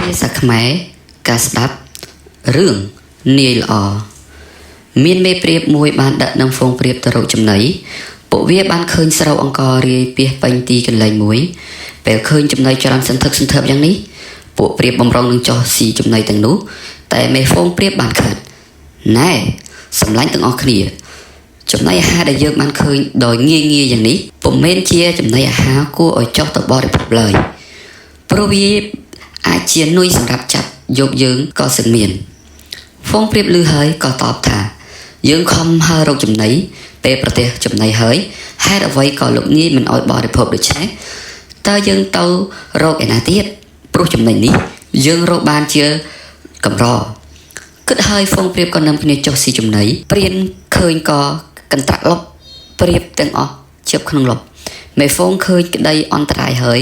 ភាសាខ្មែរការស្ដាប់រឿងនាយល្អមានមេព្រាបមួយបានដឹកនាំហ្វូងព្រាបទៅរកចំណីពួកវាបានឃើញស្រូវអង្គរាយពាសពេញទីកន្លែងមួយពេលឃើញចំណីច្រើនសន្ធឹកសន្ធាប់យ៉ាងនេះពួកព្រាបបំរុងនឹងចោះស៊ីចំណីទាំងនោះតែមេហ្វូងព្រាបបានខិតណែសម្លាញ់ទាំងអស់គ្នាចំណីអាហារដែលយើងបានឃើញដោយងាយយ៉ាងនេះពុំមែនជាចំណីអាហារគួរឲ្យចោះទៅបរិភោគឡើយព្រោះវាអាចជានុយសម្រាប់ចាប់យកយើងក៏សឹកមានហ្វូងព្រាបឮហើយក៏តបថាយើងខំហើររកចំណីពេលប្រទេសចំណីហើយហេតុអ្វីក៏លោកនាយមិនអោយបរិភោគដូច្នេះតើយើងទៅរកឯណាទៀតព្រោះចំណីនេះយើងរកបានជាកម្រគិតហើយហ្វូងព្រាបក៏នាំគ្នាចុះស៊ីចំណីព្រានឃើញក៏កន្ត្រាក់លប់ព្រាបទាំងអស់ជាប់ក្នុងលប់មេហ្វូងឃើញក្តីអន្តរាយហើយ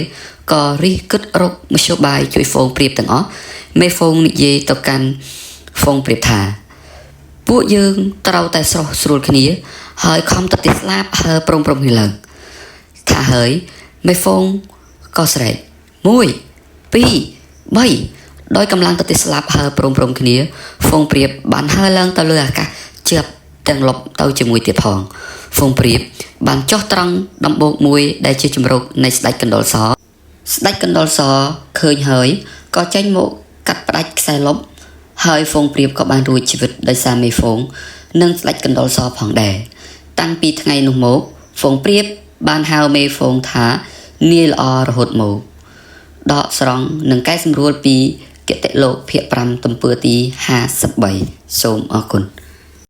ក៏រិះគិតរកមធ្យោបាយជួយហ្វូងព្រាបទាំងអស់មេហ្វូងនិយាយទៅកាន់ហ្វូងព្រាបថាពួកយើងត្រូវតែស្រស់ស្រួលគ្នាហើយខំទៅទីស្លាប់ហើព្រមគ្នាឡើងថាហើយមេហ្វូងក៏ស្រែក1 2 3ដោយកម្លាំងទៅទីស្លាប់ហើព្រមគ្នាហ្វូងព្រាបបានហើឡើងទៅលើអាកាសជាប់ទាំងលប់ទៅជាមួយទៀតផងហ្វូងព្រាបបានចុះត្រង់ដំបូកមួយដែលជាជំរកនៃស្ដេចកណ្ដុរសស្ដេចកណ្ដុរសឃើញហើយក៏ចេញមកកាត់ផ្ដាច់ខ្សែលប់ហើយហ្វូងព្រាបក៏បានរួចជីវិតដោយសារមេហ្វូងនិងស្ដេចកណ្ដុរសផងដែរតាំងពីថ្ងៃនោះមកហ្វូងព្រាបបានហៅមេហ្វូងថានាយល្អរហូតមកដកស្រង់និងកែសម្រួលពីគតិលោកភាគ5ទំព័រទី53សូមអរគុណ